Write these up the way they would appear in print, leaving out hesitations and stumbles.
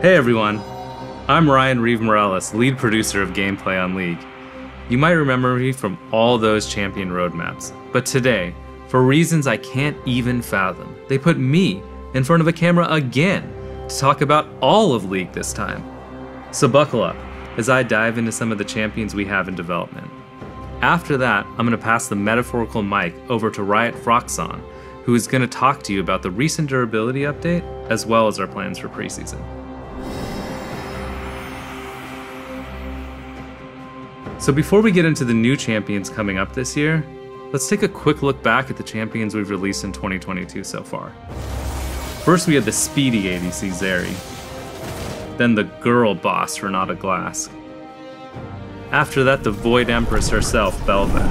Hey everyone, I'm Ryan Reeve Morales, lead producer of gameplay on League. You might remember me from all those champion roadmaps, but today, for reasons I can't even fathom, they put me in front of a camera again to talk about all of League this time. So buckle up as I dive into some of the champions we have in development. After that, I'm going to pass the metaphorical mic over to Riot Phroxzon, who is going to talk to you about the recent durability update as well as our plans for preseason. So before we get into the new champions coming up this year, let's take a quick look back at the champions we've released in 2022 so far. First we had the speedy ADC Zeri, then the girl boss Renata Glass. After that, the Void Empress herself, Bel'Veth.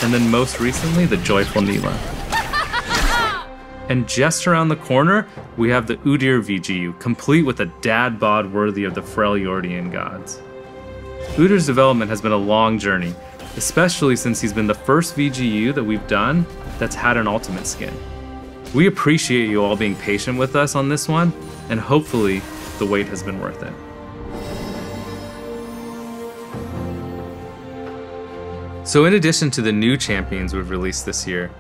And then most recently, the joyful Nila. And just around the corner, we have the Udyr VGU, complete with a dad bod worthy of the Freljordian gods. Udyr's development has been a long journey, especially since he's been the first VGU that we've done that's had an ultimate skin. We appreciate you all being patient with us on this one, and hopefully the wait has been worth it. So in addition to the new champions we've released this year,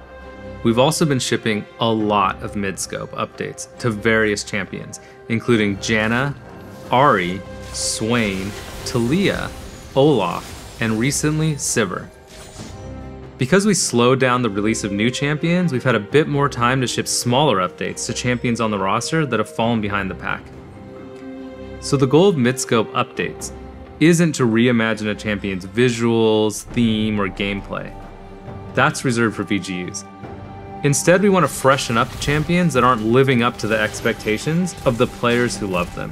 we've also been shipping a lot of mid-scope updates to various champions, including Janna, Ahri, Swain, Taliyah, Olaf, and recently Sivir. Because we slowed down the release of new champions, we've had a bit more time to ship smaller updates to champions on the roster that have fallen behind the pack. So the goal of mid-scope updates isn't to reimagine a champion's visuals, theme, or gameplay. That's reserved for VGUs. Instead, we want to freshen up the champions that aren't living up to the expectations of the players who love them.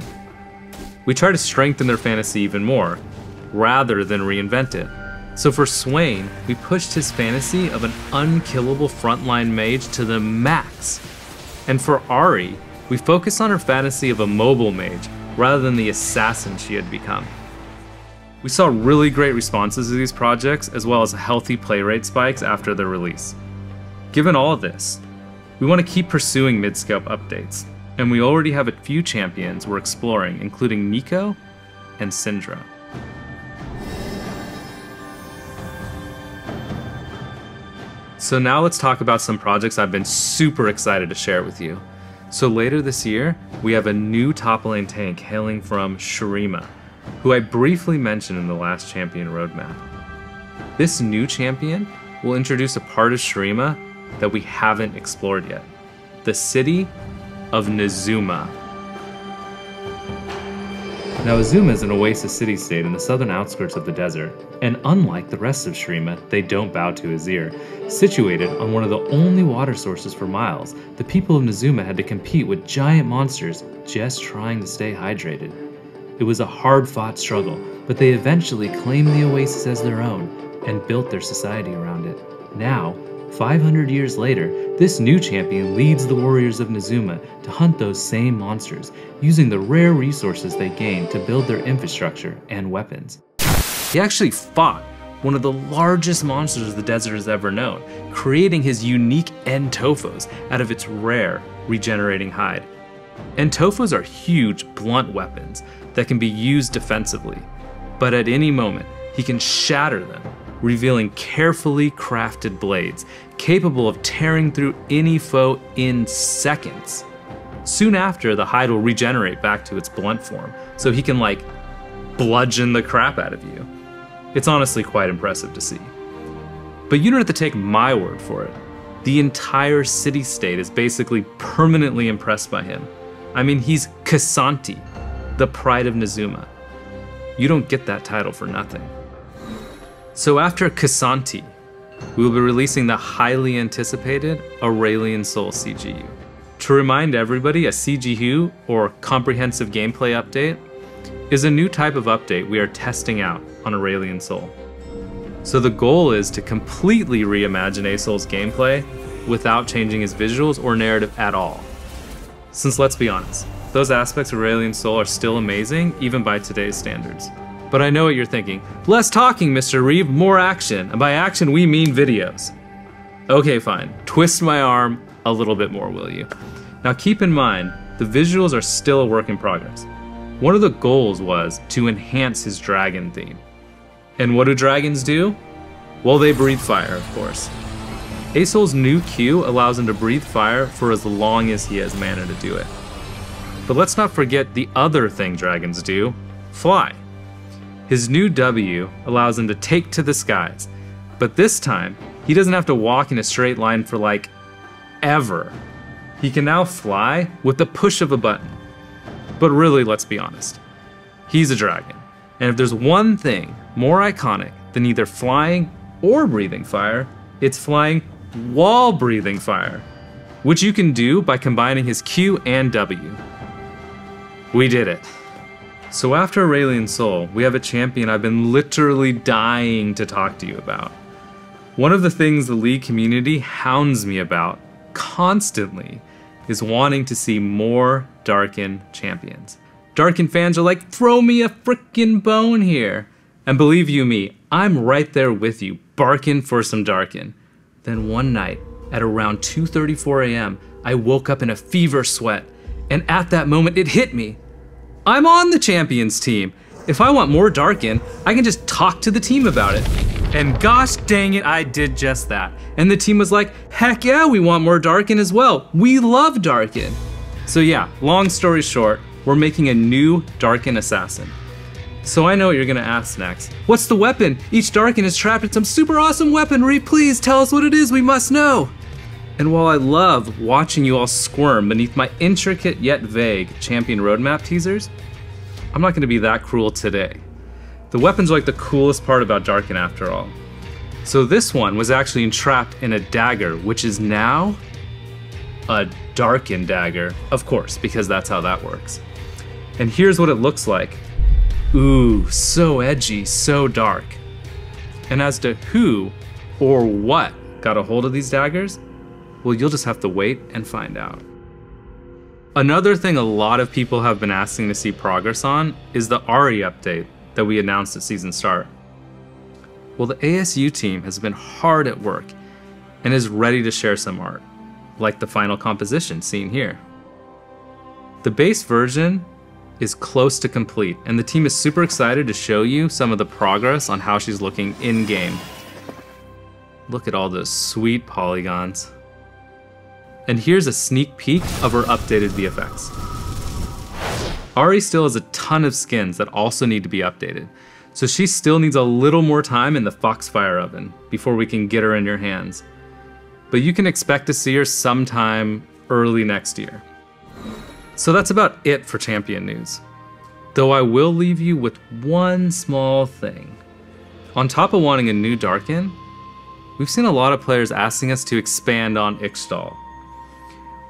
We try to strengthen their fantasy even more, rather than reinvent it. So for Swain, we pushed his fantasy of an unkillable frontline mage to the max. And for Ahri, we focused on her fantasy of a mobile mage, rather than the assassin she had become. We saw really great responses to these projects, as well as healthy play rate spikes after their release. Given all of this, we want to keep pursuing mid-scope updates, and we already have a few champions we're exploring, including Neeko and Syndra. So now let's talk about some projects I've been super excited to share with you. So later this year, we have a new top lane tank hailing from Shurima, who I briefly mentioned in the last champion roadmap. This new champion will introduce a part of Shurima that we haven't explored yet, the city of Nezuma. Now Azuma is an oasis city-state in the southern outskirts of the desert, and unlike the rest of Shurima, they don't bow to Azir. Situated on one of the only water sources for miles, the people of Nezuma had to compete with giant monsters just trying to stay hydrated. It was a hard-fought struggle, but they eventually claimed the oasis as their own and built their society around it. Now, 500 years later, this new champion leads the warriors of Nezuma to hunt those same monsters, using the rare resources they gained to build their infrastructure and weapons. He actually fought one of the largest monsters the desert has ever known, creating his unique Entofos out of its rare regenerating hide. Entofos are huge, blunt weapons that can be used defensively, but at any moment, he can shatter them, revealing carefully crafted blades, capable of tearing through any foe in seconds. Soon after, the hide will regenerate back to its blunt form, so he can, like, bludgeon the crap out of you. It's honestly quite impressive to see. But you don't have to take my word for it. The entire city-state is basically permanently impressed by him. I mean, he's K'Sante, the pride of Nezuma. You don't get that title for nothing. So after K'Sante, we will be releasing the highly anticipated Aurelion Sol CGU. To remind everybody, a CGU, or Comprehensive Gameplay Update, is a new type of update we are testing out on Aurelion Sol. So the goal is to completely reimagine Asol's gameplay without changing his visuals or narrative at all. Since let's be honest, those aspects of Aurelion Sol are still amazing, even by today's standards. But I know what you're thinking. Less talking, Mr. Reeve, more action. And by action, we mean videos. Okay, fine. Twist my arm a little bit more, will you? Now keep in mind, the visuals are still a work in progress. One of the goals was to enhance his dragon theme. And what do dragons do? Well, they breathe fire, of course. Asol's new Q allows him to breathe fire for as long as he has mana to do it. But let's not forget the other thing dragons do, fly. His new W allows him to take to the skies, but this time, he doesn't have to walk in a straight line for like, ever. He can now fly with the push of a button. But really, let's be honest, he's a dragon. And if there's one thing more iconic than either flying or breathing fire, it's flying while breathing fire, which you can do by combining his Q and W. We did it. So after Aurelian Sol, we have a champion I've been literally dying to talk to you about. One of the things the League community hounds me about constantly is wanting to see more Darkin champions. Darkin fans are like, throw me a frickin' bone here. And believe you me, I'm right there with you, barking for some Darkin. Then one night, at around 2:34 a.m., I woke up in a fever sweat, and at that moment it hit me. I'm on the champions team. If I want more Darkin, I can just talk to the team about it. And gosh dang it, I did just that. And the team was like, heck yeah, we want more Darkin as well. We love Darkin. So yeah, long story short, we're making a new Darkin assassin. So I know what you're gonna ask next. What's the weapon? Each Darkin is trapped in some super awesome weaponry. Please tell us what it is, we must know. And while I love watching you all squirm beneath my intricate yet vague champion roadmap teasers, I'm not gonna be that cruel today. The weapons are like the coolest part about Darkin after all. So this one was actually entrapped in a dagger, which is now a Darkin dagger, of course, because that's how that works. And here's what it looks like. Ooh, so edgy, so dark. And as to who or what got a hold of these daggers, well, you'll just have to wait and find out. Another thing a lot of people have been asking to see progress on is the Ahri update that we announced at season start. Well, the ASU team has been hard at work and is ready to share some art, like the final composition seen here. The base version is close to complete, and the team is super excited to show you some of the progress on how she's looking in-game. Look at all those sweet polygons. And here's a sneak peek of her updated VFX. Ahri still has a ton of skins that also need to be updated, so she still needs a little more time in the Foxfire oven before we can get her in your hands. But you can expect to see her sometime early next year. So that's about it for champion news. Though I will leave you with one small thing. On top of wanting a new Darkin, we've seen a lot of players asking us to expand on Ixtal.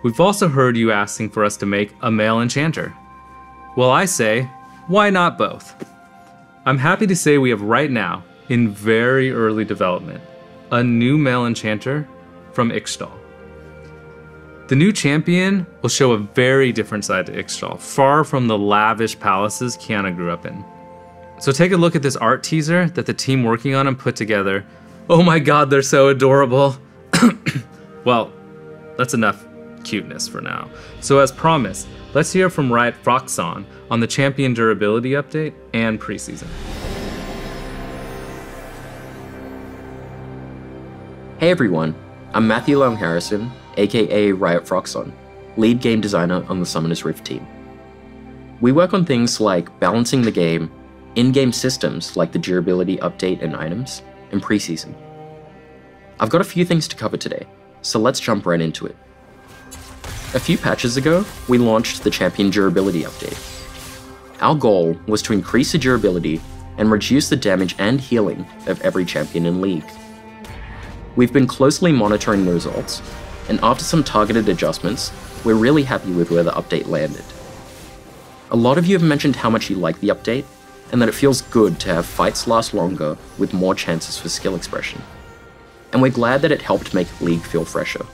We've also heard you asking for us to make a male enchanter. Well, I say, why not both? I'm happy to say we have right now, in very early development, a new male enchanter from Ixtal. The new champion will show a very different side to Ixtal, far from the lavish palaces Kiana grew up in. So take a look at this art teaser that the team working on him put together. Oh my god, they're so adorable. Well, that's enough cuteness for now. So as promised, let's hear from Riot Phroxzon on the champion durability update and preseason. Hey everyone, I'm Matthew Long Harrison, aka Riot Phroxzon, lead game designer on the Summoner's Rift team. We work on things like balancing the game, in-game systems like the durability update and items, and preseason. I've got a few things to cover today, so let's jump right into it. A few patches ago, we launched the champion durability update. Our goal was to increase the durability and reduce the damage and healing of every champion in League. We've been closely monitoring the results, and after some targeted adjustments, we're really happy with where the update landed. A lot of you have mentioned how much you like the update, and that it feels good to have fights last longer with more chances for skill expression. And we're glad that it helped make League feel fresher.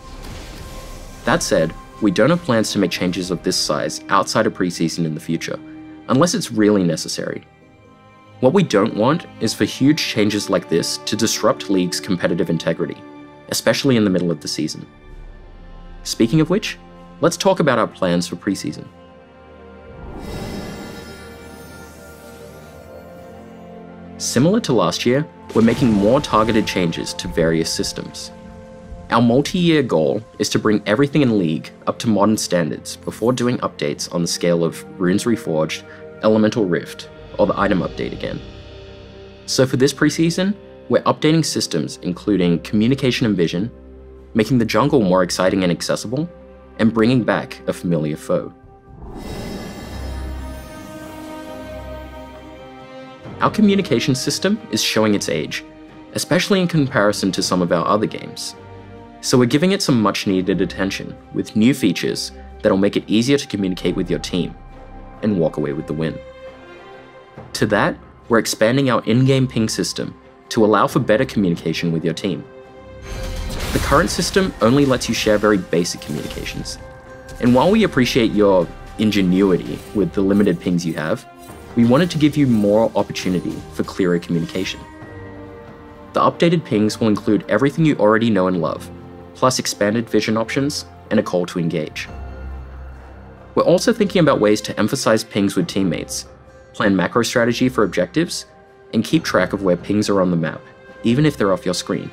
That said, we don't have plans to make changes of this size outside of preseason in the future, unless it's really necessary. What we don't want is for huge changes like this to disrupt League's competitive integrity, especially in the middle of the season. Speaking of which, let's talk about our plans for preseason. Similar to last year, we're making more targeted changes to various systems. Our multi-year goal is to bring everything in League up to modern standards before doing updates on the scale of Runes Reforged, Elemental Rift, or the item update again. So for this preseason, we're updating systems including communication and vision, making the jungle more exciting and accessible, and bringing back a familiar foe. Our communication system is showing its age, especially in comparison to some of our other games. So we're giving it some much needed attention with new features that'll make it easier to communicate with your team and walk away with the win. To that, we're expanding our in-game ping system to allow for better communication with your team. The current system only lets you share very basic communications, and while we appreciate your ingenuity with the limited pings you have, we wanted to give you more opportunity for clearer communication. The updated pings will include everything you already know and love, plus expanded vision options and a call to engage. We're also thinking about ways to emphasize pings with teammates, plan macro strategy for objectives, and keep track of where pings are on the map, even if they're off your screen.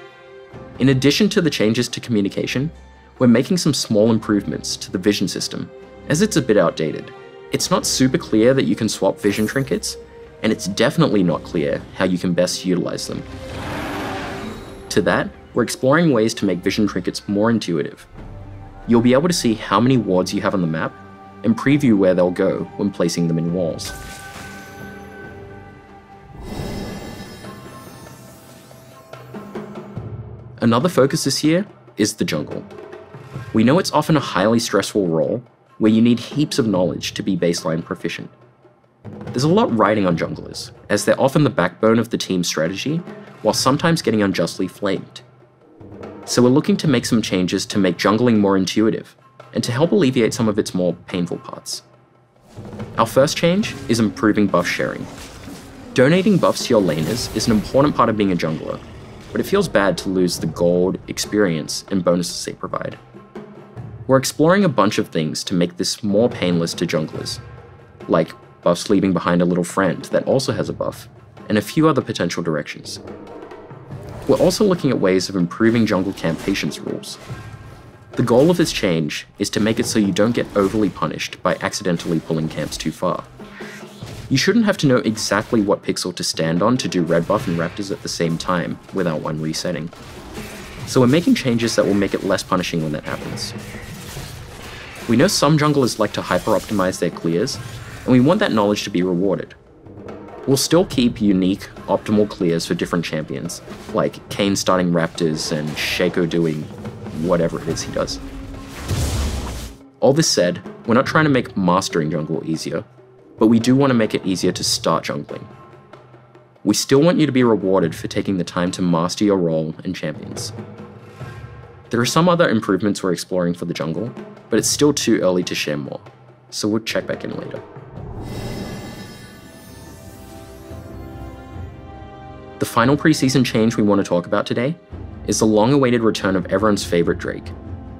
In addition to the changes to communication, we're making some small improvements to the vision system, as it's a bit outdated. It's not super clear that you can swap vision trinkets, and it's definitely not clear how you can best utilize them. To that, we're exploring ways to make vision trinkets more intuitive. You'll be able to see how many wards you have on the map, and preview where they'll go when placing them in walls. Another focus this year is the jungle. We know it's often a highly stressful role where you need heaps of knowledge to be baseline proficient. There's a lot riding on junglers, as they're often the backbone of the team's strategy, while sometimes getting unjustly flamed. So we're looking to make some changes to make jungling more intuitive, and to help alleviate some of its more painful parts. Our first change is improving buff sharing. Donating buffs to your laners is an important part of being a jungler, but it feels bad to lose the gold, experience, and bonuses they provide. We're exploring a bunch of things to make this more painless to junglers, like buffs leaving behind a little friend that also has a buff, and a few other potential directions. We're also looking at ways of improving jungle camp patience rules. The goal of this change is to make it so you don't get overly punished by accidentally pulling camps too far. You shouldn't have to know exactly what pixel to stand on to do red buff and raptors at the same time without one resetting. So we're making changes that will make it less punishing when that happens. We know some junglers like to hyper-optimize their clears, and we want that knowledge to be rewarded. We'll still keep unique, optimal clears for different champions, like Kayn starting raptors and Shaco doing whatever it is he does. All this said, we're not trying to make mastering jungle easier, but we do want to make it easier to start jungling. We still want you to be rewarded for taking the time to master your role and champions. There are some other improvements we're exploring for the jungle, but it's still too early to share more, so we'll check back in later. The final preseason change we want to talk about today is the long-awaited return of everyone's favorite Drake,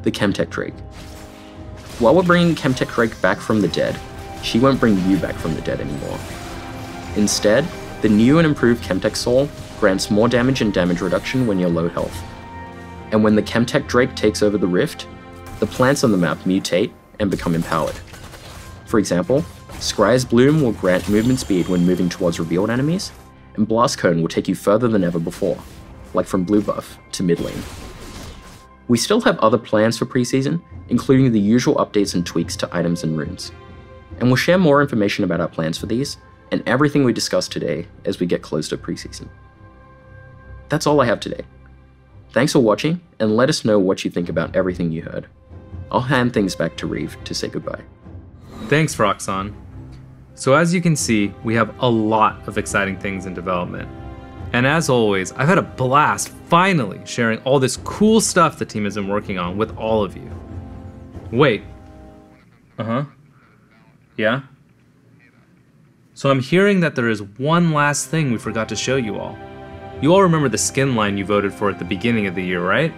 the Chemtech Drake. While we're bringing Chemtech Drake back from the dead, she won't bring you back from the dead anymore. Instead, the new and improved Chemtech Soul grants more damage and damage reduction when you're low health. And when the Chemtech Drake takes over the Rift, the plants on the map mutate and become empowered. For example, Scry's Bloom will grant movement speed when moving towards revealed enemies, and Blast Cone will take you further than ever before, like from blue buff to mid lane. We still have other plans for preseason, including the usual updates and tweaks to items and runes. And we'll share more information about our plans for these, and everything we discussed today as we get close to preseason. That's all I have today. Thanks for watching, and let us know what you think about everything you heard. I'll hand things back to Reeve to say goodbye. Thanks, Phroxzon. So as you can see, we have a lot of exciting things in development. And as always, I've had a blast finally sharing all this cool stuff the team has been working on with all of you. Wait. Yeah? So I'm hearing that there is one last thing we forgot to show you all. You all remember the skin line you voted for at the beginning of the year, right?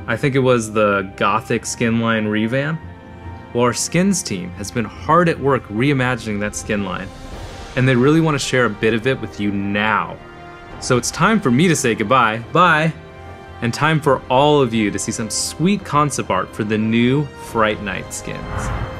I think it was the Gothic skin line revamp. Well, our skins team has been hard at work reimagining that skin line, and they really want to share a bit of it with you now. So it's time for me to say goodbye, bye, and time for all of you to see some sweet concept art for the new Fright Night skins.